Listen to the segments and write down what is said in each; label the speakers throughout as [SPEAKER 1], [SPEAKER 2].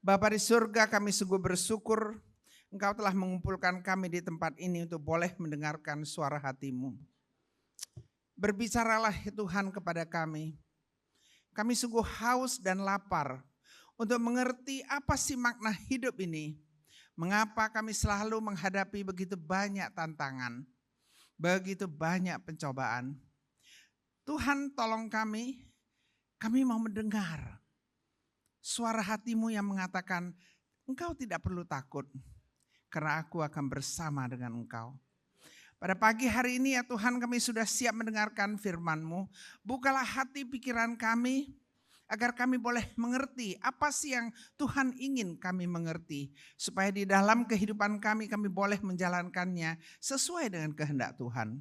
[SPEAKER 1] Bapa di surga, kami sungguh bersyukur Engkau telah mengumpulkan kami di tempat ini untuk boleh mendengarkan suara hati-Mu. Berbicaralah Tuhan kepada kami. Kami sungguh haus dan lapar untuk mengerti apa sih makna hidup ini. Mengapa kami selalu menghadapi begitu banyak tantangan, begitu banyak pencobaan. Tuhan tolong kami mau mendengar suara hati-Mu yang mengatakan, Engkau tidak perlu takut, karena aku akan bersama dengan engkau. Pada pagi hari ini ya Tuhan, kami sudah siap mendengarkan firman-Mu. Bukalah hati pikiran kami, agar kami boleh mengerti apa sih yang Tuhan ingin kami mengerti. Supaya di dalam kehidupan kami boleh menjalankannya sesuai dengan kehendak Tuhan.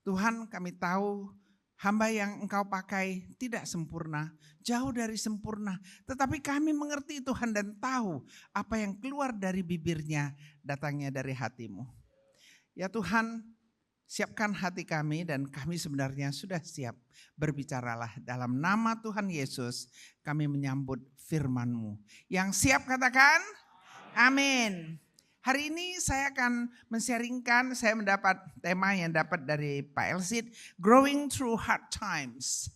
[SPEAKER 1] Tuhan, kami tahu hamba yang Engkau pakai tidak sempurna, jauh dari sempurna. Tetapi kami mengerti Tuhan dan tahu apa yang keluar dari bibirnya datangnya dari hati-Mu. Ya Tuhan, siapkan hati kami dan kami sebenarnya sudah siap. Berbicaralah dalam nama Tuhan Yesus kami menyambut firman-Mu. Yang siap katakan amin. Hari ini saya akan men-sharingkan, saya mendapat tema yang dapat dari Pak Elsit, Growing Through Hard Times.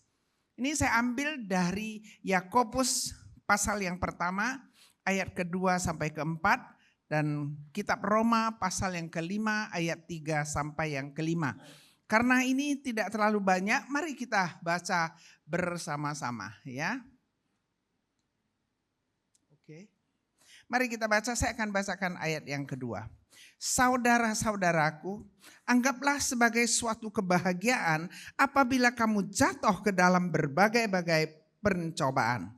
[SPEAKER 1] Ini saya ambil dari Yakobus pasal yang pertama, ayat kedua sampai keempat, dan kitab Roma pasal yang kelima, ayat 3 sampai yang kelima. Karena ini tidak terlalu banyak, mari kita baca bersama-sama ya. Oke. Mari kita baca, saya akan bacakan ayat yang kedua. Saudara-saudaraku, anggaplah sebagai suatu kebahagiaan apabila kamu jatuh ke dalam berbagai-bagai pencobaan.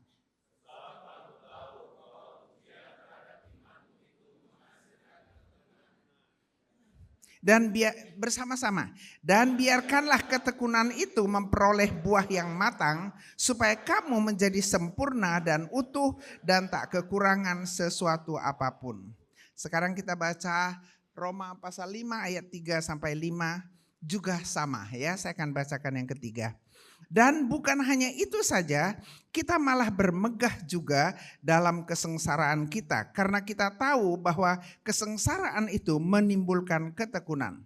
[SPEAKER 1] Dan bersama-sama. Dan biarkanlah ketekunan itu memperoleh buah yang matang supaya kamu menjadi sempurna dan utuh dan tak kekurangan sesuatu apapun. Sekarang kita baca Roma pasal 5 ayat 3 sampai 5 juga sama ya. Saya akan bacakan yang ketiga. Dan bukan hanya itu saja, kita malah bermegah juga dalam kesengsaraan kita. Karena kita tahu bahwa kesengsaraan itu menimbulkan ketekunan.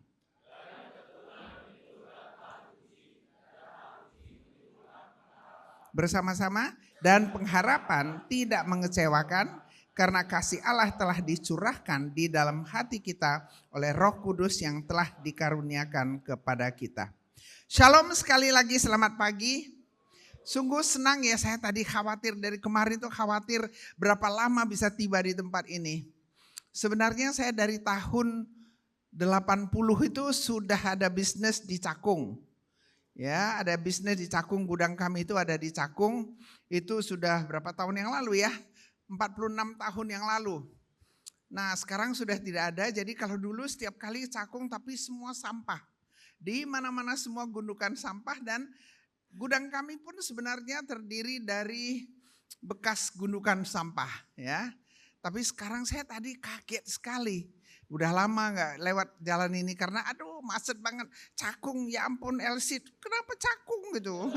[SPEAKER 1] Bersama-sama, dan pengharapan tidak mengecewakan karena kasih Allah telah dicurahkan di dalam hati kita oleh Roh Kudus yang telah dikaruniakan kepada kita. Shalom sekali lagi, selamat pagi. Sungguh senang ya, saya tadi khawatir dari kemarin tuh khawatir berapa lama bisa tiba di tempat ini. Sebenarnya saya dari tahun 80 itu sudah ada bisnis di Cakung. Ya, ada bisnis di Cakung, gudang kami itu ada di Cakung. Itu sudah berapa tahun yang lalu ya? 46 tahun yang lalu. Nah, sekarang sudah tidak ada. Jadi kalau dulu setiap kali Cakung tapi semua sampah. Di mana-mana semua gundukan sampah, dan gudang kami pun sebenarnya terdiri dari bekas gundukan sampah ya. Tapi sekarang saya tadi kaget sekali. Udah lama gak lewat jalan ini karena aduh macet banget. Cakung, ya ampun Elsit, kenapa Cakung gitu.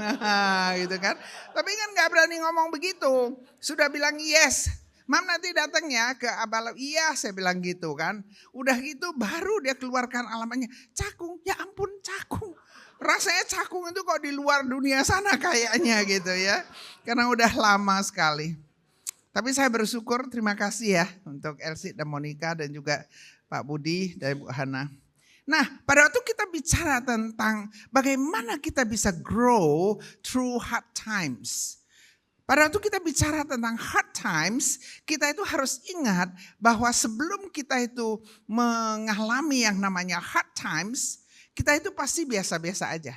[SPEAKER 1] Gitu kan. Tapi kan gak berani ngomong begitu. Sudah bilang yes. Mam nanti datang ya ke Abalau. Iya, saya bilang gitu kan. Udah gitu baru dia keluarkan alamatnya. Cakung, ya ampun Cakung. Rasanya Cakung itu kok di luar dunia sana kayaknya gitu ya. Karena udah lama sekali. Tapi saya bersyukur, terima kasih ya untuk Elsie dan Monica dan juga Pak Budi dan Bu Hana. Nah, pada waktu kita bicara tentang bagaimana kita bisa grow through hard times. Pada waktu kita bicara tentang hard times, kita itu harus ingat bahwa sebelum kita itu mengalami yang namanya hard times, kita itu pasti biasa-biasa aja.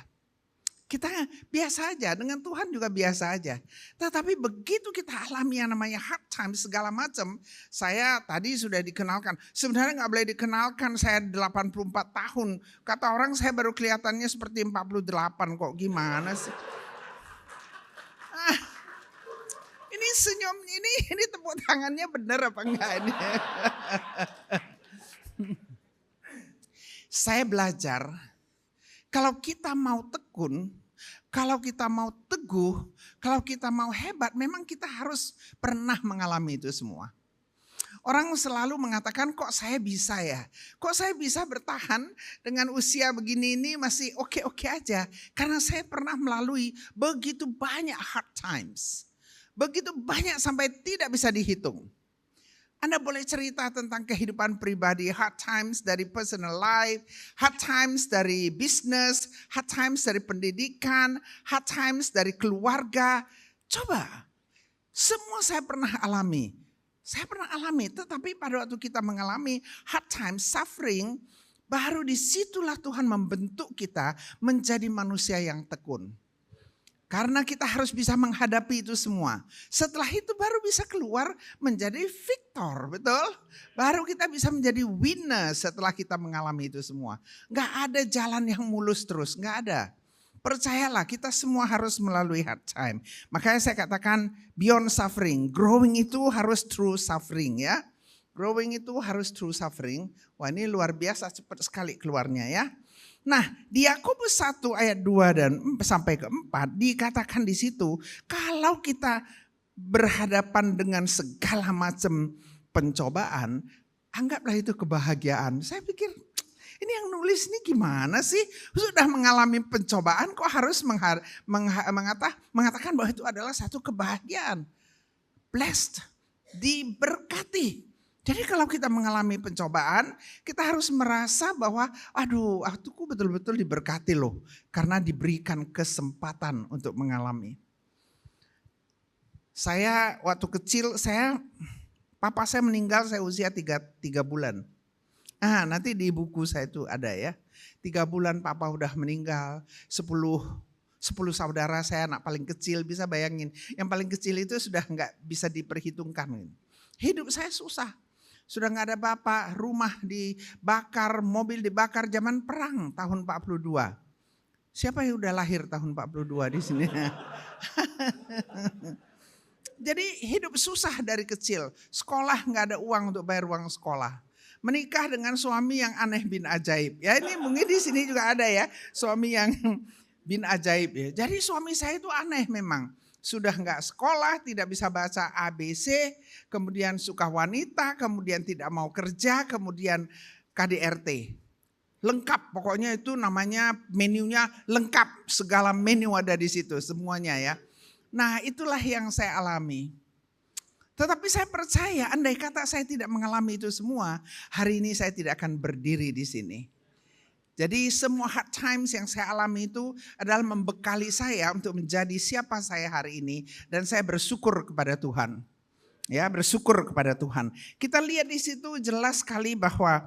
[SPEAKER 1] Kita biasa aja, dengan Tuhan juga biasa aja. Tetapi begitu kita alami yang namanya hard times segala macam, saya tadi sudah dikenalkan. Sebenarnya gak boleh dikenalkan, saya 84 tahun. Kata orang saya baru kelihatannya seperti 48, kok gimana sih? Ini senyum, ini tepuk tangannya benar apa enggak ini? Saya belajar, kalau kita mau tekun, kalau kita mau teguh, kalau kita mau hebat, memang kita harus pernah mengalami itu semua. Orang selalu mengatakan, kok saya bisa ya? Kok saya bisa bertahan dengan usia begini ini masih oke-oke aja? Karena saya pernah melalui begitu banyak hard times. Begitu banyak sampai tidak bisa dihitung. Anda boleh cerita tentang kehidupan pribadi, hard times dari personal life, hard times dari bisnis, hard times dari pendidikan, hard times dari keluarga. Coba, semua saya pernah alami. Saya pernah alami, tetapi pada waktu kita mengalami hard time, suffering, baru disitulah Tuhan membentuk kita menjadi manusia yang tekun. Karena kita harus bisa menghadapi itu semua. Setelah itu baru bisa keluar menjadi victor, betul? Baru kita bisa menjadi winner setelah kita mengalami itu semua. Gak ada jalan yang mulus terus, gak ada. Percayalah, kita semua harus melalui hard time. Makanya saya katakan beyond suffering. Growing itu harus through suffering ya. Growing itu harus through suffering. Wah, ini luar biasa, cepat sekali keluarnya ya. Nah, di Yakobus 1 ayat 2 dan sampai ke 4 dikatakan di situ, kalau kita berhadapan dengan segala macam pencobaan, anggaplah itu kebahagiaan. Saya pikir, ini yang nulis ini gimana sih? Sudah mengalami pencobaan kok harus mengatakan bahwa itu adalah satu kebahagiaan. Blessed, diberkati. Jadi kalau kita mengalami pencobaan, kita harus merasa bahwa aduh, aku betul-betul diberkati loh. Karena diberikan kesempatan untuk mengalami. Saya waktu kecil, papa saya meninggal saya usia 3 bulan. Nanti di buku saya itu ada ya. 3 bulan papa udah meninggal, 10 saudara saya anak paling kecil, bisa bayangin. Yang paling kecil itu sudah nggak bisa diperhitungkan. Hidup saya susah. Sudah nggak ada bapak, rumah dibakar, mobil dibakar zaman perang tahun 42. Siapa yang udah lahir tahun 42 di sini? Jadi hidup susah dari kecil. Sekolah nggak ada uang untuk bayar uang sekolah. Menikah dengan suami yang aneh bin ajaib. Ya ini mungkin di sini juga ada ya suami yang bin ajaib ya. Jadi suami saya itu aneh memang. Sudah nggak sekolah, tidak bisa baca ABC, kemudian suka wanita, kemudian tidak mau kerja, kemudian KDRT. Lengkap pokoknya itu namanya menunya lengkap. Segala menu ada di situ semuanya ya. Nah itulah yang saya alami. Tetapi saya percaya andai kata saya tidak mengalami itu semua, hari ini saya tidak akan berdiri di sini. Jadi semua hard times yang saya alami itu adalah membekali saya untuk menjadi siapa saya hari ini. Dan saya bersyukur kepada Tuhan. Ya, bersyukur kepada Tuhan. Kita lihat di situ jelas sekali bahwa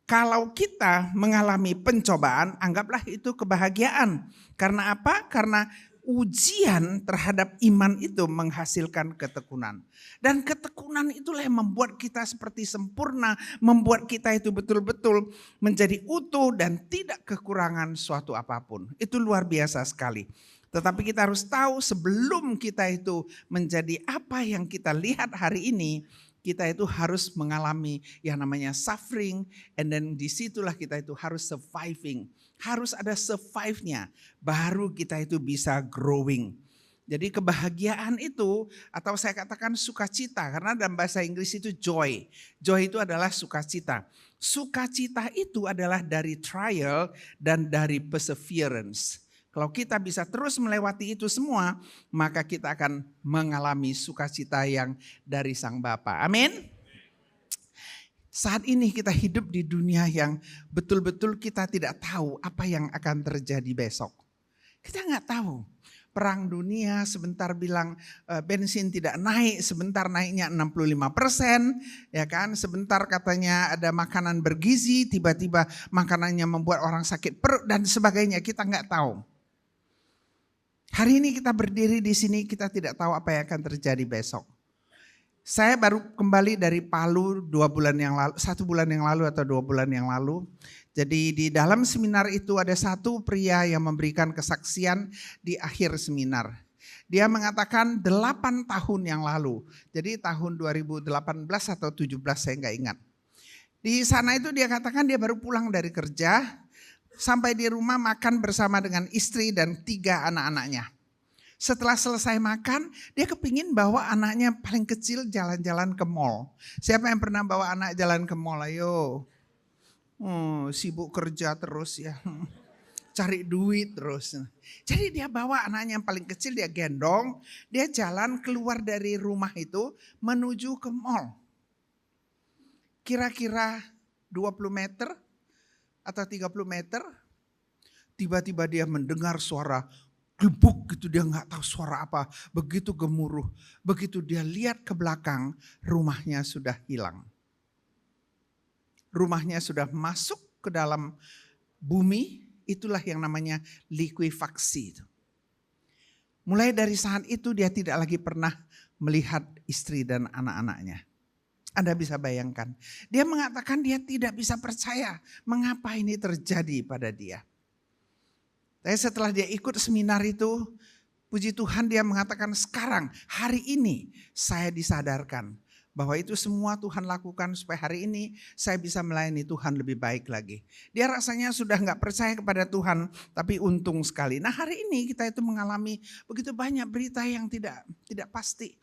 [SPEAKER 1] kalau kita mengalami pencobaan, anggaplah itu kebahagiaan. Karena apa? Karena ujian terhadap iman itu menghasilkan ketekunan. Dan ketekunan itulah yang membuat kita seperti sempurna, membuat kita itu betul-betul menjadi utuh dan tidak kekurangan suatu apapun. Itu luar biasa sekali. Tetapi kita harus tahu sebelum kita itu menjadi apa yang kita lihat hari ini, kita itu harus mengalami yang namanya suffering, and then disitulah kita itu harus surviving. Harus ada survive-nya, baru kita itu bisa growing. Jadi kebahagiaan itu, atau saya katakan sukacita, karena dalam bahasa Inggris itu joy. Joy itu adalah sukacita. Sukacita itu adalah dari trial dan dari perseverance. Kalau kita bisa terus melewati itu semua, maka kita akan mengalami sukacita yang dari Sang Bapa. Amin. Saat ini kita hidup di dunia yang betul-betul kita tidak tahu apa yang akan terjadi besok. Kita nggak tahu. Perang dunia sebentar bilang bensin tidak naik, sebentar naiknya 65%, ya kan? Sebentar katanya ada makanan bergizi, tiba-tiba makanannya membuat orang sakit perut dan sebagainya. Kita nggak tahu. Hari ini kita berdiri di sini, kita tidak tahu apa yang akan terjadi besok. Saya baru kembali dari Palu 1 bulan yang lalu atau 2 bulan yang lalu. Jadi di dalam seminar itu ada satu pria yang memberikan kesaksian di akhir seminar. Dia mengatakan 8 tahun yang lalu. Jadi tahun 2018 atau 17 saya nggak ingat. Di sana itu dia katakan dia baru pulang dari kerja. sampai di rumah makan bersama dengan istri dan 3 anak-anaknya. Setelah selesai makan, dia kepingin bawa anaknya paling kecil jalan-jalan ke mall. Siapa yang pernah bawa anak jalan ke mall? Ayo. Sibuk kerja terus ya. Cari duit terus. Jadi dia bawa anaknya yang paling kecil, dia gendong. Dia jalan keluar dari rumah itu menuju ke mall. Kira-kira 20 meter atau 30 meter. Tiba-tiba dia mendengar suara glebuk gitu, dia nggak tahu suara apa. Begitu gemuruh, begitu dia lihat ke belakang, rumahnya sudah hilang. Rumahnya sudah masuk ke dalam bumi, itulah yang namanya likuifaksi. Mulai dari saat itu dia tidak lagi pernah melihat istri dan anak-anaknya. Anda bisa bayangkan, dia mengatakan dia tidak bisa percaya mengapa ini terjadi pada dia. Tapi setelah dia ikut seminar itu, puji Tuhan dia mengatakan sekarang, hari ini saya disadarkan bahwa itu semua Tuhan lakukan supaya hari ini saya bisa melayani Tuhan lebih baik lagi. Dia rasanya sudah gak percaya kepada Tuhan, tapi untung sekali. Nah hari ini kita itu mengalami begitu banyak berita yang tidak pasti.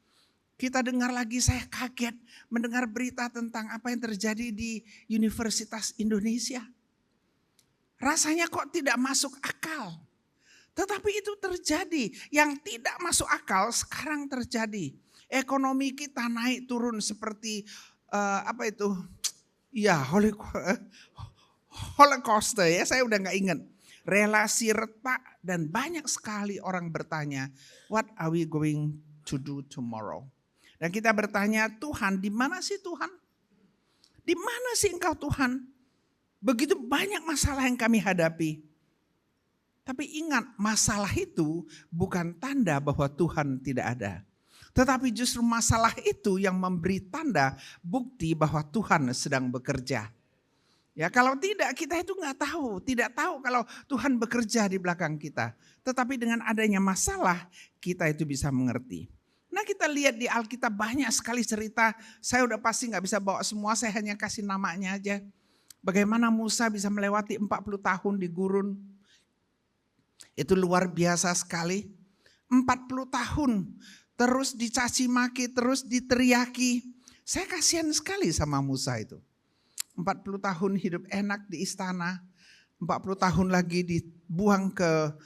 [SPEAKER 1] Kita dengar lagi, saya kaget mendengar berita tentang apa yang terjadi di Universitas Indonesia. Rasanya kok tidak masuk akal. Tetapi itu terjadi. Yang tidak masuk akal sekarang terjadi. Ekonomi kita naik turun seperti Holocaust ya, saya udah gak ingat. Relasi retak dan banyak sekali orang bertanya, what are we going to do tomorrow? Dan kita bertanya, Tuhan, di mana sih Tuhan? Di mana sih Engkau Tuhan? Begitu banyak masalah yang kami hadapi. Tapi ingat, masalah itu bukan tanda bahwa Tuhan tidak ada. Tetapi justru masalah itu yang memberi tanda bukti bahwa Tuhan sedang bekerja. Ya, kalau tidak kita itu tidak tahu kalau Tuhan bekerja di belakang kita. Tetapi dengan adanya masalah kita itu bisa mengerti. Nah kita lihat di Alkitab banyak sekali cerita, saya udah pasti gak bisa bawa semua, saya hanya kasih namanya aja. Bagaimana Musa bisa melewati 40 tahun di gurun. Itu luar biasa sekali. 40 tahun terus dicaci maki, terus diteriaki. Saya kasihan sekali sama Musa itu. 40 tahun hidup enak di istana. 40 tahun lagi dibuang ke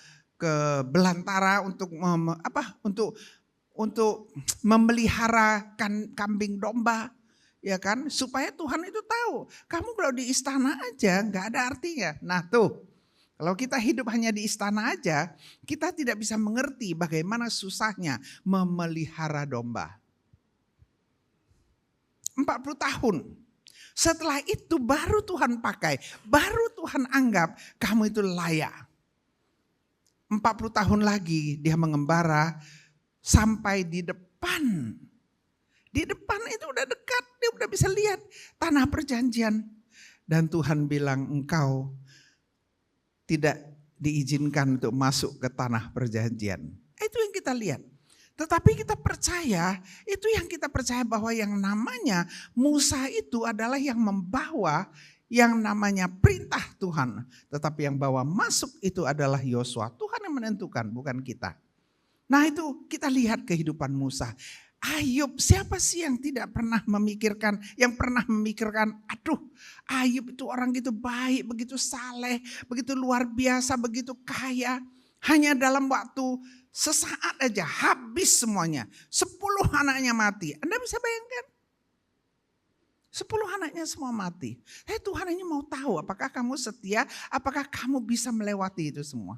[SPEAKER 1] belantara untuk memelihara kambing domba. Ya kan, supaya Tuhan itu tahu, kamu kalau di istana aja nggak ada artinya. Nah tuh, kalau kita hidup hanya di istana aja, kita tidak bisa mengerti bagaimana susahnya memelihara domba. 40 tahun. Setelah itu baru Tuhan pakai, baru Tuhan anggap kamu itu layak. 40 tahun lagi dia mengembara sampai di depan. Di depan itu udah dekat, dia udah bisa lihat tanah perjanjian. Dan Tuhan bilang, engkau tidak diizinkan untuk masuk ke tanah perjanjian. Itu yang kita lihat. Tetapi kita percaya, itu yang kita percaya bahwa yang namanya Musa itu adalah yang membawa yang namanya perintah Tuhan. Tetapi yang bawa masuk itu adalah Yosua. Tuhan yang menentukan, bukan kita. Nah itu kita lihat kehidupan Musa. Ayub, siapa sih yang tidak pernah memikirkan, aduh Ayub itu orang gitu baik, begitu saleh, begitu luar biasa, begitu kaya. Hanya dalam waktu sesaat aja habis semuanya. 10 anaknya mati. Anda bisa bayangkan? 10 anaknya semua mati. Tuhan ini mau tahu apakah kamu setia, apakah kamu bisa melewati itu semua.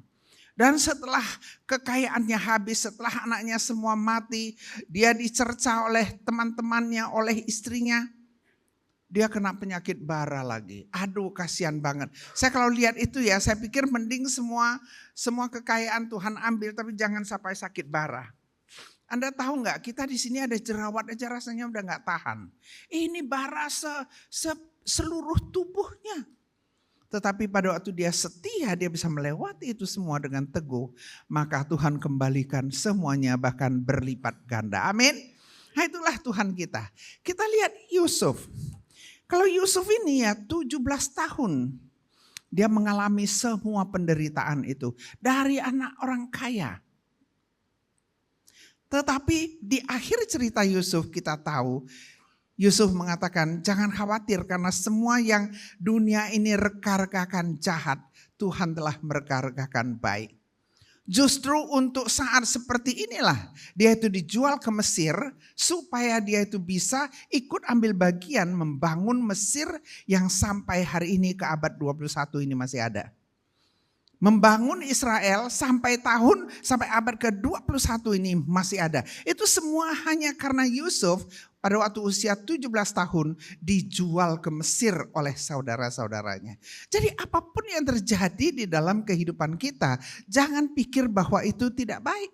[SPEAKER 1] Dan setelah kekayaannya habis, setelah anaknya semua mati, dia dicerca oleh teman-temannya, oleh istrinya. Dia kena penyakit bara lagi. Aduh kasihan banget. Saya kalau lihat itu ya, saya pikir mending semua kekayaan Tuhan ambil, tapi jangan sampai sakit bara. Anda tahu nggak? Kita di sini ada jerawat aja rasanya udah nggak tahan. Ini bara seluruh tubuhnya. Tetapi pada waktu dia setia, dia bisa melewati itu semua dengan teguh. Maka Tuhan kembalikan semuanya bahkan berlipat ganda. Amin. Nah itulah Tuhan kita. Kita lihat Yusuf. Kalau Yusuf ini ya 17 tahun Dia mengalami semua penderitaan itu dari anak orang kaya. Tetapi di akhir cerita Yusuf kita tahu, Yusuf mengatakan jangan khawatir karena semua yang dunia ini reka-rekakan jahat, Tuhan telah mereka-rekakan baik. Justru untuk saat seperti inilah dia itu dijual ke Mesir supaya dia itu bisa ikut ambil bagian membangun Mesir yang sampai hari ini ke abad 21 ini masih ada. Membangun Israel sampai abad ke-21 ini masih ada. Itu semua hanya karena Yusuf pada waktu usia 17 tahun dijual ke Mesir oleh saudara-saudaranya. Jadi apapun yang terjadi di dalam kehidupan kita, jangan pikir bahwa itu tidak baik.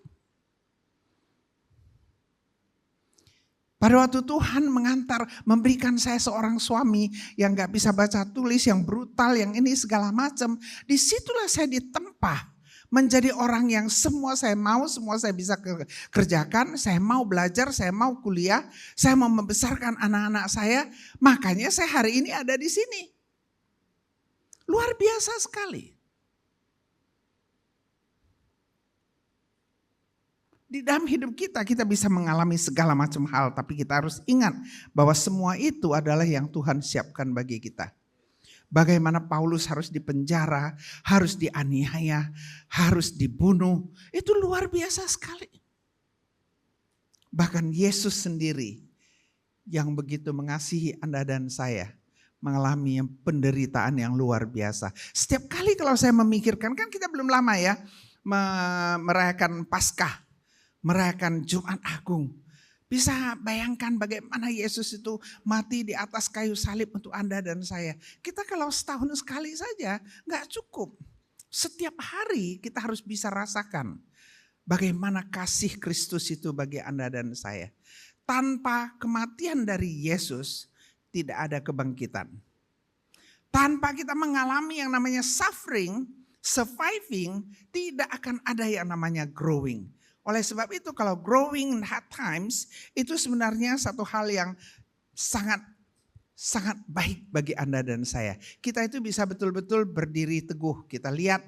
[SPEAKER 1] Pada waktu Tuhan memberikan saya seorang suami yang gak bisa baca tulis, yang brutal, yang ini segala macam. Disitulah saya ditempa menjadi orang yang semua saya bisa kerjakan. Saya mau belajar, saya mau kuliah, saya mau membesarkan anak-anak saya. Makanya saya hari ini ada di sini. Luar biasa sekali. Di dalam hidup kita bisa mengalami segala macam hal. Tapi kita harus ingat bahwa semua itu adalah yang Tuhan siapkan bagi kita. Bagaimana Paulus harus dipenjara, harus dianiaya, harus dibunuh. Itu luar biasa sekali. Bahkan Yesus sendiri yang begitu mengasihi Anda dan saya mengalami penderitaan yang luar biasa. Setiap kali kalau saya memikirkan, kan kita belum lama ya merayakan Paskah. Merayakan Jumat Agung. Bisa bayangkan bagaimana Yesus itu mati di atas kayu salib untuk Anda dan saya. Kita kalau setahun sekali saja gak cukup. Setiap hari kita harus bisa rasakan bagaimana kasih Kristus itu bagi Anda dan saya. Tanpa kematian dari Yesus tidak ada kebangkitan. Tanpa kita mengalami yang namanya suffering, surviving, tidak akan ada yang namanya growing. Oleh sebab itu kalau growing in hard times itu sebenarnya satu hal yang sangat baik bagi Anda dan saya. Kita itu bisa betul-betul berdiri teguh. Kita lihat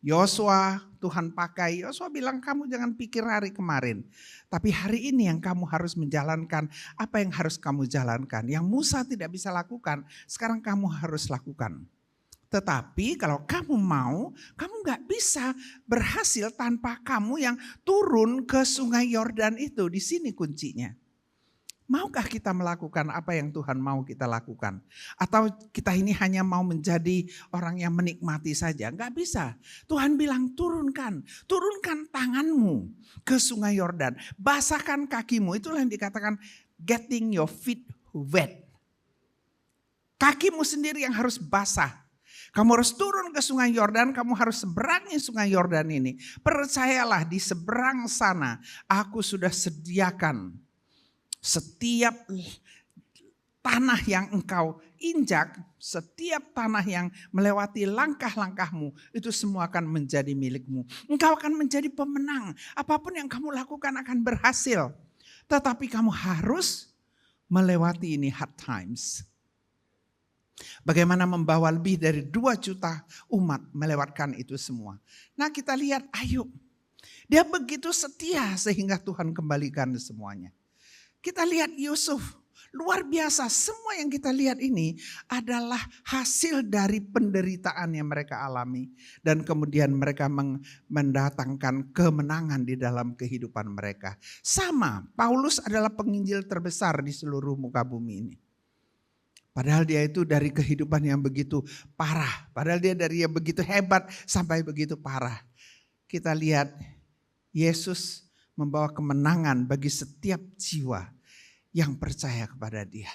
[SPEAKER 1] Yosua, Tuhan pakai. Yosua bilang kamu jangan pikir hari kemarin. Tapi hari ini yang kamu harus menjalankan apa yang harus kamu jalankan. Yang Musa tidak bisa lakukan, sekarang kamu harus lakukan. Tetapi kalau kamu mau, kamu gak bisa berhasil tanpa kamu yang turun ke sungai Yordan itu. Di sini kuncinya. Maukah kita melakukan apa yang Tuhan mau kita lakukan? Atau kita ini hanya mau menjadi orang yang menikmati saja? Gak bisa. Tuhan bilang turunkan tanganmu ke sungai Yordan. Basahkan kakimu, itulah yang dikatakan getting your feet wet. Kakimu sendiri yang harus basah. Kamu harus turun ke sungai Yordan, kamu harus seberangi sungai Yordan ini. Percayalah di seberang sana aku sudah sediakan setiap tanah yang engkau injak, setiap tanah yang melewati langkah-langkahmu, itu semua akan menjadi milikmu. Engkau akan menjadi pemenang, apapun yang kamu lakukan akan berhasil. Tetapi kamu harus melewati ini hard times. Bagaimana membawa lebih dari 2 juta umat melewatkan itu semua. Nah kita lihat Ayub. Dia begitu setia sehingga Tuhan kembalikan semuanya. Kita lihat Yusuf. Luar biasa, semua yang kita lihat ini adalah hasil dari penderitaan yang mereka alami. Dan kemudian mereka mendatangkan kemenangan di dalam kehidupan mereka. Sama, Paulus adalah penginjil terbesar di seluruh muka bumi ini. Padahal dia itu dari kehidupan yang begitu parah. Padahal dia dari yang begitu hebat sampai begitu parah. Kita lihat Yesus membawa kemenangan bagi setiap jiwa yang percaya kepada dia.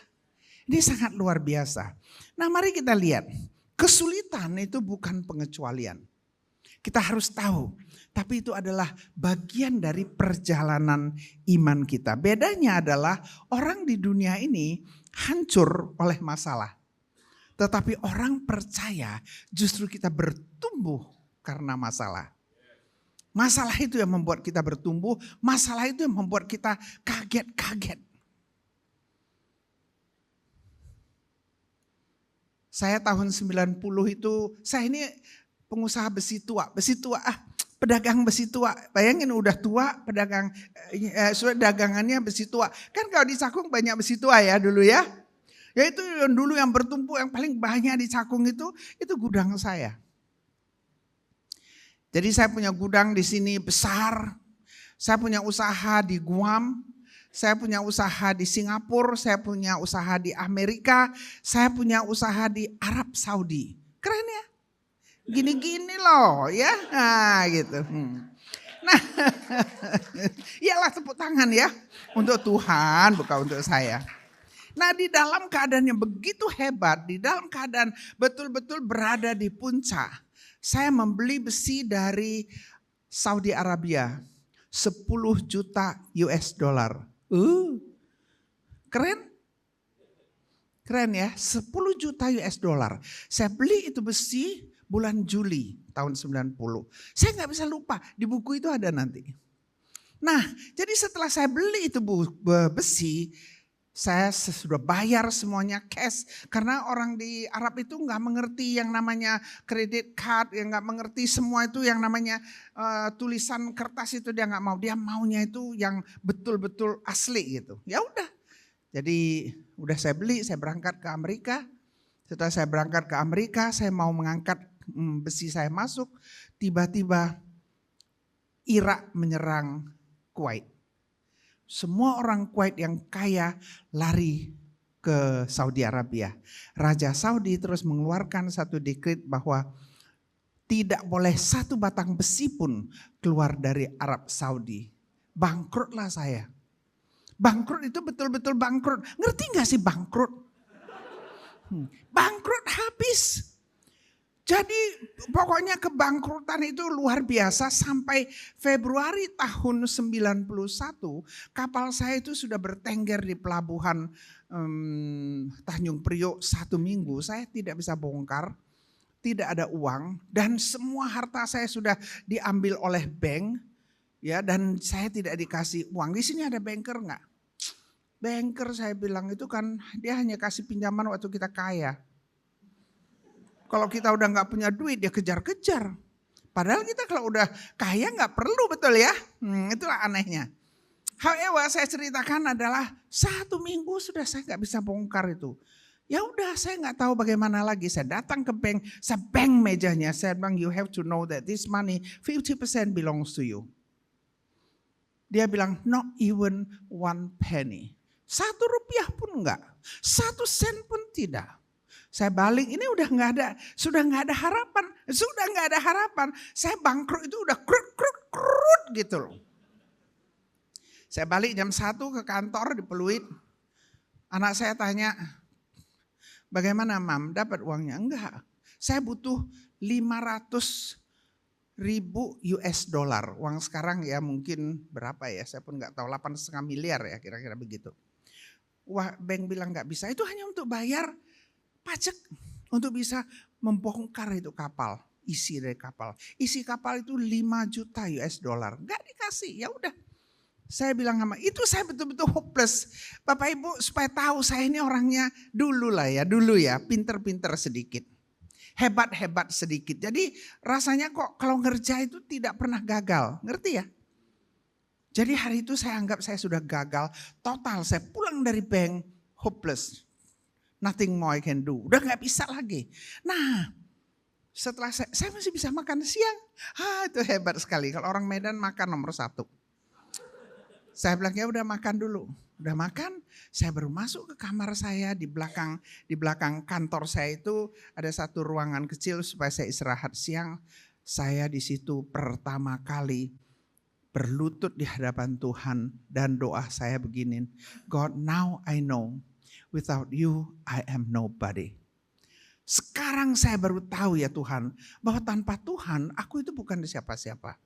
[SPEAKER 1] Ini sangat luar biasa. Nah mari kita lihat. Kesulitan itu bukan pengecualian. Kita harus tahu. Tapi itu adalah bagian dari perjalanan iman kita. Bedanya adalah orang di dunia ini hancur oleh masalah. Tetapi orang percaya justru kita bertumbuh karena masalah. Masalah itu yang membuat kita bertumbuh. Masalah itu yang membuat kita kaget-kaget. Saya tahun 90 itu, saya ini pengusaha besi tua, pedagang besi tua. Bayangin udah tua, pedagang dagangannya besi tua. Kan kalau di Cakung banyak besi tua ya dulu ya. Ya itu yang dulu yang bertumpuk yang paling banyak di Cakung itu gudang saya. Jadi saya punya gudang di sini besar. Saya punya usaha di Guam. Saya punya usaha di Singapura, saya punya usaha di Amerika, saya punya usaha di Arab Saudi. Keren ya? Gini-gini loh ya, nah gitu. Nah, iyalah tepuk tangan ya untuk Tuhan, bukan untuk saya. Nah di dalam keadaan yang begitu hebat, di dalam keadaan betul-betul berada di puncak, saya membeli besi dari Saudi Arabia 10 juta US dollar. Keren? Keren ya, 10 juta US dollar. Saya beli itu besi bulan Juli tahun 90. Saya gak bisa lupa, di buku itu ada nanti. Nah, jadi setelah saya beli itu besi, saya sudah bayar semuanya cash. Karena orang di Arab itu gak mengerti yang namanya credit card, yang gak mengerti semua itu yang namanya tulisan kertas itu dia gak mau. Dia maunya itu yang betul-betul asli gitu. Ya udah. Jadi udah saya beli, saya berangkat ke Amerika. Setelah saya berangkat ke Amerika, saya mau mengangkat besi saya masuk. Tiba-tiba Irak menyerang Kuwait. Semua orang Kuwait yang kaya lari ke Saudi Arabia. Raja Saudi terus mengeluarkan satu dekret bahwa tidak boleh satu batang besi pun keluar dari Arab Saudi. Bangkrutlah saya. Bangkrut itu betul-betul bangkrut. Ngerti gak sih bangkrut? Bangkrut habis. Jadi pokoknya kebangkrutan itu luar biasa sampai Februari tahun 91 kapal saya itu sudah bertengger di pelabuhan Tanjung Priok 1 minggu. Saya tidak bisa bongkar, tidak ada uang dan semua harta saya sudah diambil oleh bank ya dan saya tidak dikasih uang. Di sini ada banker enggak? Banker saya bilang itu kan dia hanya kasih pinjaman waktu kita kaya. Kalau kita udah nggak punya duit dia kejar-kejar. Padahal kita kalau udah kaya nggak perlu, betul ya. Itulah anehnya. However saya ceritakan adalah 1 minggu sudah saya nggak bisa bongkar itu. Ya udah saya nggak tahu bagaimana lagi. Saya datang ke bank, saya bank mejanya. Saya bilang you have to know that this money 50% belongs to you. Dia bilang not even 1 penny. 1 rupiah pun enggak. 1 sen pun tidak. Saya balik, ini udah nggak ada, sudah nggak ada harapan, Saya bangkrut itu udah krut gitu loh. Saya balik jam 1 ke kantor di Peluit. Anak saya tanya, bagaimana Mam, dapat uangnya? Enggak, saya butuh 500.000 US dollar. Uang sekarang ya mungkin berapa ya, saya pun nggak tahu, 8,5 miliar ya kira-kira begitu. Wah, bank bilang nggak bisa, itu hanya untuk bayar pajak untuk bisa membongkar itu kapal, isi dari kapal. Isi kapal itu 5 juta US dollar. Gak dikasih, ya udah. Saya bilang sama, itu saya betul-betul hopeless. Bapak Ibu supaya tahu saya ini orangnya dulu ya, pinter-pinter sedikit. Hebat-hebat sedikit. Jadi rasanya kok kalau ngerja itu tidak pernah gagal, ngerti ya? Jadi hari itu saya anggap saya sudah gagal, total saya pulang dari bank hopeless. Nothing more I can do. Udah gak bisa lagi. Nah setelah saya masih bisa makan siang. Itu hebat sekali. Kalau orang Medan makan nomor 1. Saya bilang ya udah makan dulu. Udah makan, saya baru masuk ke kamar saya di belakang kantor saya itu ada satu ruangan kecil supaya saya istirahat siang. Saya di situ pertama kali berlutut di hadapan Tuhan dan doa saya begini. God, now I know. Without you, I am nobody. Sekarang saya baru tahu ya Tuhan, bahwa tanpa Tuhan aku itu bukan siapa-siapa.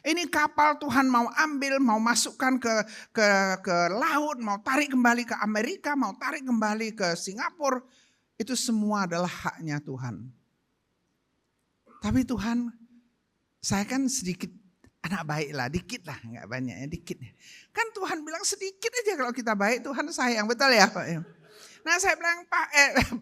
[SPEAKER 1] Ini kapal Tuhan mau ambil, mau masukkan ke laut, mau tarik kembali ke Amerika, mau tarik kembali ke Singapura. Itu semua adalah haknya Tuhan. Tapi Tuhan, saya kan sedikit anak baik lah, dikit lah, nggak banyak ya, dikit. Kan Tuhan bilang sedikit aja kalau kita baik, Tuhan sayang, betul ya Pak? Nah saya bilang,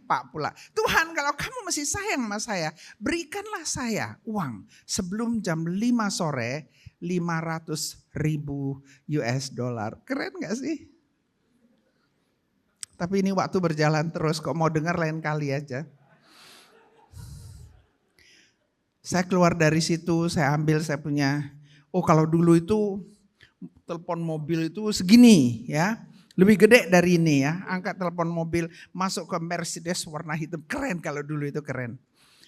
[SPEAKER 1] Pak pula, Tuhan kalau kamu masih sayang sama saya, berikanlah saya uang sebelum jam 5 sore 500.000 US dollar. Keren gak sih? Tapi ini waktu berjalan terus, kok mau dengar lain kali aja. Saya keluar dari situ, saya ambil saya punya, kalau dulu itu telepon mobil itu segini ya. Lebih gede dari ini ya, angkat telepon mobil, masuk ke Mercedes warna hitam, keren kalau dulu itu keren.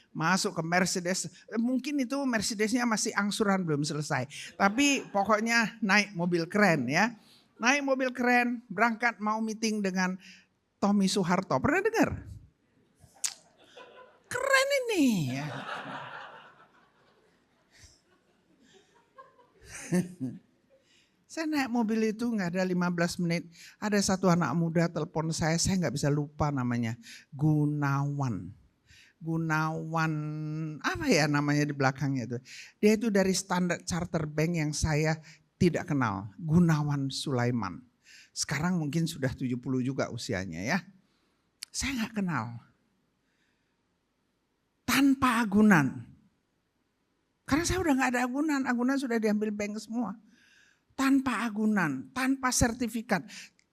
[SPEAKER 1] Masuk ke Mercedes, mungkin itu Mercedesnya masih angsuran belum selesai. Tapi pokoknya naik mobil keren ya. Naik mobil keren, berangkat mau meeting dengan Tommy Soeharto, pernah dengar? Keren ini ya. Saya naik mobil itu nggak ada 15 menit. Ada satu anak muda telepon saya nggak bisa lupa namanya. Gunawan. Gunawan, apa ya namanya di belakangnya itu. Dia itu dari Standard Chartered Bank yang saya tidak kenal. Gunawan Sulaiman. Sekarang mungkin sudah 70 juga usianya ya. Saya nggak kenal. Tanpa agunan. Karena saya udah nggak ada agunan. Agunan sudah diambil bank semua. Tanpa agunan, tanpa sertifikat.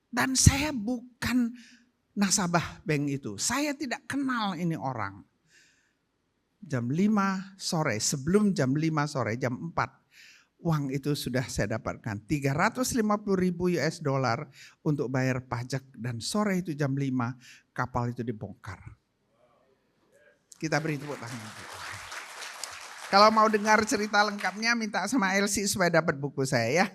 [SPEAKER 1] Dan saya bukan nasabah bank itu. Saya tidak kenal ini orang. Jam 5 sore, sebelum jam 5 sore, jam 4. Uang itu sudah saya dapatkan. 350.000 US dollar untuk bayar pajak. Dan sore itu jam 5 kapal itu dibongkar. Kita beri tepuk tangan. Kalau mau dengar cerita lengkapnya minta sama Elsie supaya dapat buku saya ya.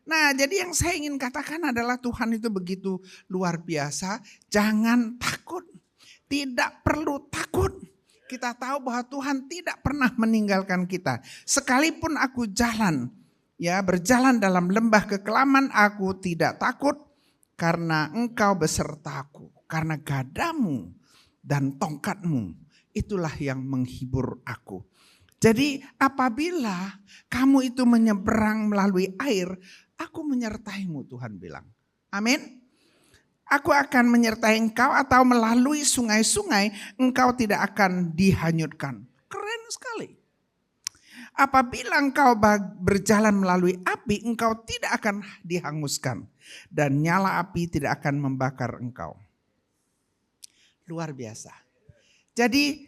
[SPEAKER 1] Nah jadi yang saya ingin katakan adalah Tuhan itu begitu luar biasa. Jangan takut. Tidak perlu takut. Kita tahu bahwa Tuhan tidak pernah meninggalkan kita. Sekalipun aku berjalan dalam lembah kekelaman, aku tidak takut. Karena engkau besertaku. Karena gadamu dan tongkatmu. Itulah yang menghibur aku. Jadi apabila kamu itu menyeberang melalui air, aku menyertaimu, Tuhan bilang. Amin. Aku akan menyertai engkau, atau melalui sungai-sungai engkau tidak akan dihanyutkan. Keren sekali. Apabila engkau berjalan melalui api, engkau tidak akan dihanguskan. Dan nyala api tidak akan membakar engkau. Luar biasa. Jadi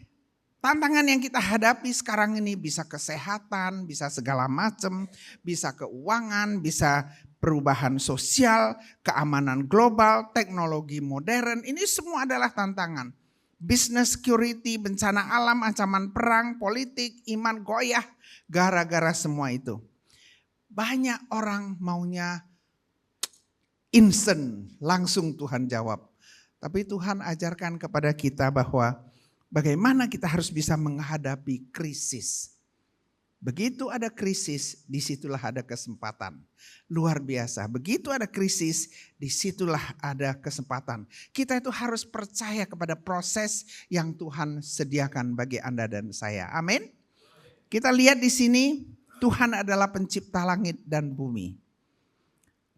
[SPEAKER 1] tantangan yang kita hadapi sekarang ini bisa kesehatan, bisa segala macam, bisa keuangan, bisa perubahan sosial, keamanan global, teknologi modern, ini semua adalah tantangan. Business security, bencana alam, ancaman perang, politik, iman goyah, gara-gara semua itu. Banyak orang maunya instant, langsung Tuhan jawab. Tapi Tuhan ajarkan kepada kita bahwa bagaimana kita harus bisa menghadapi krisis. Begitu ada krisis, disitulah ada kesempatan. Luar biasa, begitu ada krisis, disitulah ada kesempatan. Kita itu harus percaya kepada proses yang Tuhan sediakan bagi Anda dan saya. Amin. Kita lihat di sini, Tuhan adalah pencipta langit dan bumi.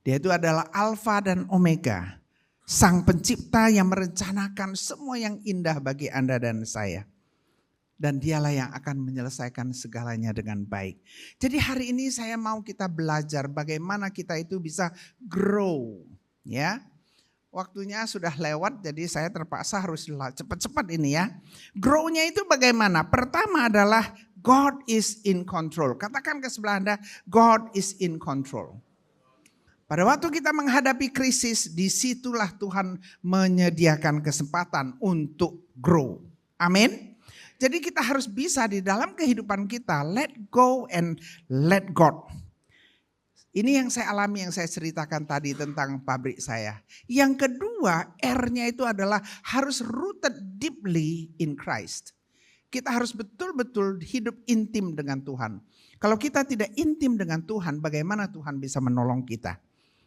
[SPEAKER 1] Dia itu adalah Alfa dan Omega. Sang pencipta yang merencanakan semua yang indah bagi Anda dan saya. Dan dialah yang akan menyelesaikan segalanya dengan baik. Jadi hari ini saya mau kita belajar bagaimana kita itu bisa grow. Ya, waktunya sudah lewat jadi saya terpaksa harus cepat-cepat ini ya. Grow-nya itu bagaimana? Pertama adalah God is in control. Katakan ke sebelah Anda, God is in control. Pada waktu kita menghadapi krisis, disitulah Tuhan menyediakan kesempatan untuk grow. Amin. Jadi kita harus bisa di dalam kehidupan kita let go and let God. Ini yang saya alami, yang saya ceritakan tadi tentang pabrik saya. Yang kedua, R-nya itu adalah harus rooted deeply in Christ. Kita harus betul-betul hidup intim dengan Tuhan. Kalau kita tidak intim dengan Tuhan, bagaimana Tuhan bisa menolong kita?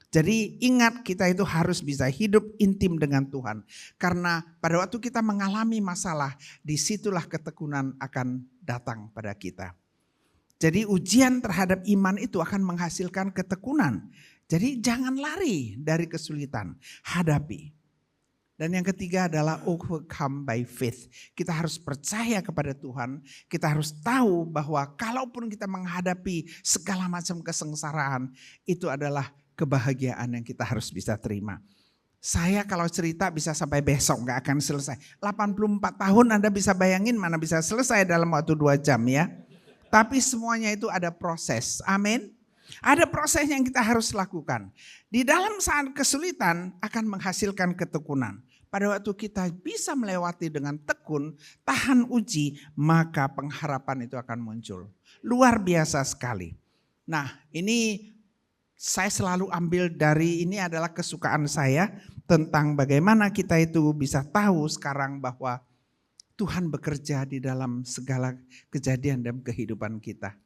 [SPEAKER 1] Jadi ingat kita itu harus bisa hidup intim dengan Tuhan. Karena pada waktu kita mengalami masalah, disitulah ketekunan akan datang pada kita. Jadi ujian terhadap iman itu akan menghasilkan ketekunan. Jadi jangan lari dari kesulitan, hadapi. Dan yang ketiga adalah overcome by faith. Kita harus percaya kepada Tuhan. Kita harus tahu bahwa kalaupun kita menghadapi segala macam kesengsaraan, itu adalah kebahagiaan yang kita harus bisa terima. Saya kalau cerita bisa sampai besok, gak akan selesai. 84 tahun Anda bisa bayangin mana bisa selesai dalam waktu 2 jam ya. Tapi semuanya itu ada proses, amin. Ada proses yang kita harus lakukan. Di dalam saat kesulitan akan menghasilkan ketekunan. Pada waktu kita bisa melewati dengan tekun, tahan uji, maka pengharapan itu akan muncul. Luar biasa sekali. Nah, ini saya selalu ambil dari, ini adalah kesukaan saya tentang bagaimana kita itu bisa tahu sekarang bahwa Tuhan bekerja di dalam segala kejadian dalam kehidupan kita.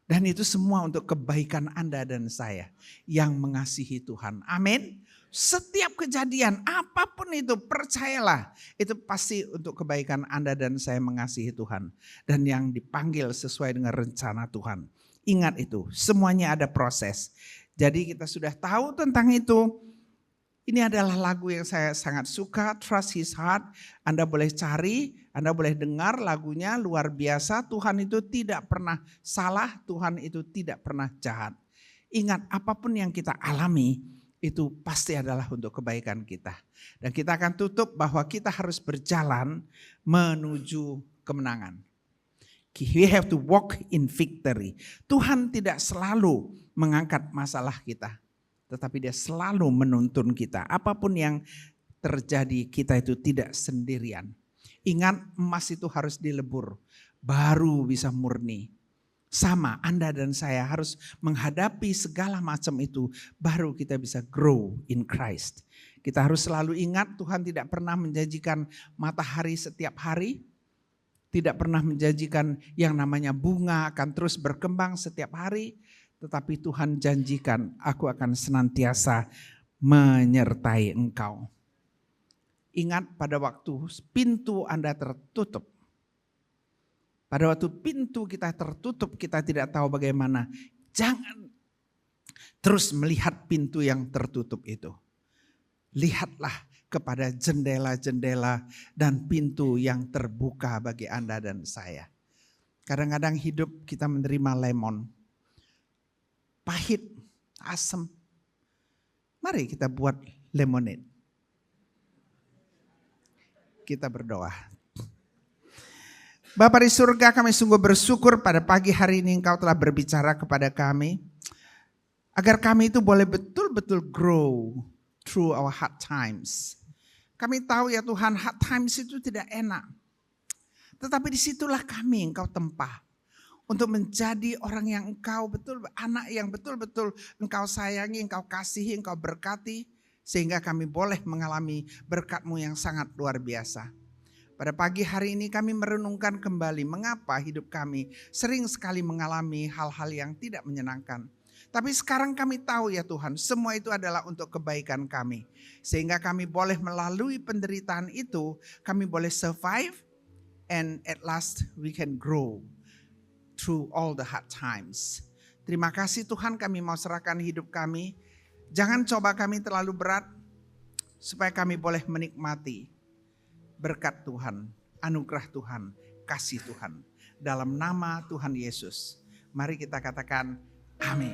[SPEAKER 1] Dan itu semua untuk kebaikan Anda dan saya yang mengasihi Tuhan. Amin. Setiap kejadian apapun itu percayalah itu pasti untuk kebaikan Anda dan saya mengasihi Tuhan. Dan yang dipanggil sesuai dengan rencana Tuhan. Ingat itu semuanya ada proses. Jadi kita sudah tahu tentang itu. Ini adalah lagu yang saya sangat suka, Trust His Heart. Anda boleh cari, Anda boleh dengar lagunya luar biasa. Tuhan itu tidak pernah salah, Tuhan itu tidak pernah jahat. Ingat apapun yang kita alami itu pasti adalah untuk kebaikan kita. Dan kita akan tutup bahwa kita harus berjalan menuju kemenangan. We have to walk in victory. Tuhan tidak selalu mengangkat masalah kita. Tetapi dia selalu menuntun kita. Apapun yang terjadi kita itu tidak sendirian. Ingat emas itu harus dilebur. Baru bisa murni. Sama Anda dan saya harus menghadapi segala macam itu. Baru kita bisa grow in Christ. Kita harus selalu ingat Tuhan tidak pernah menjanjikan matahari setiap hari. Tidak pernah menjanjikan yang namanya bunga akan terus berkembang setiap hari. Tetapi Tuhan janjikan, aku akan senantiasa menyertai engkau. Ingat pada waktu pintu Anda tertutup. Pada waktu pintu kita tertutup, kita tidak tahu bagaimana. Jangan terus melihat pintu yang tertutup itu. Lihatlah kepada jendela-jendela dan pintu yang terbuka bagi Anda dan saya. Kadang-kadang hidup kita menerima lemon. Pahit, asam. Mari kita buat lemonade. Kita berdoa. Bapa di surga, kami sungguh bersyukur pada pagi hari ini Engkau telah berbicara kepada kami. Agar kami itu boleh betul-betul grow through our hard times. Kami tahu ya Tuhan, hard times itu tidak enak. Tetapi disitulah kami Engkau tempah. Untuk menjadi orang yang Engkau anak yang betul-betul Engkau sayangi, Engkau kasihi, Engkau berkati. Sehingga kami boleh mengalami berkat-Mu yang sangat luar biasa. Pada pagi hari ini kami merenungkan kembali mengapa hidup kami sering sekali mengalami hal-hal yang tidak menyenangkan. Tapi sekarang kami tahu ya Tuhan, semua itu adalah untuk kebaikan kami. Sehingga kami boleh melalui penderitaan itu, kami boleh survive and at last we can grow through all the hard times. Terima kasih Tuhan, kami mau serahkan hidup kami. Jangan coba kami terlalu berat, supaya kami boleh menikmati berkat Tuhan, anugerah Tuhan, kasih Tuhan. Dalam nama Tuhan Yesus, mari kita katakan amin.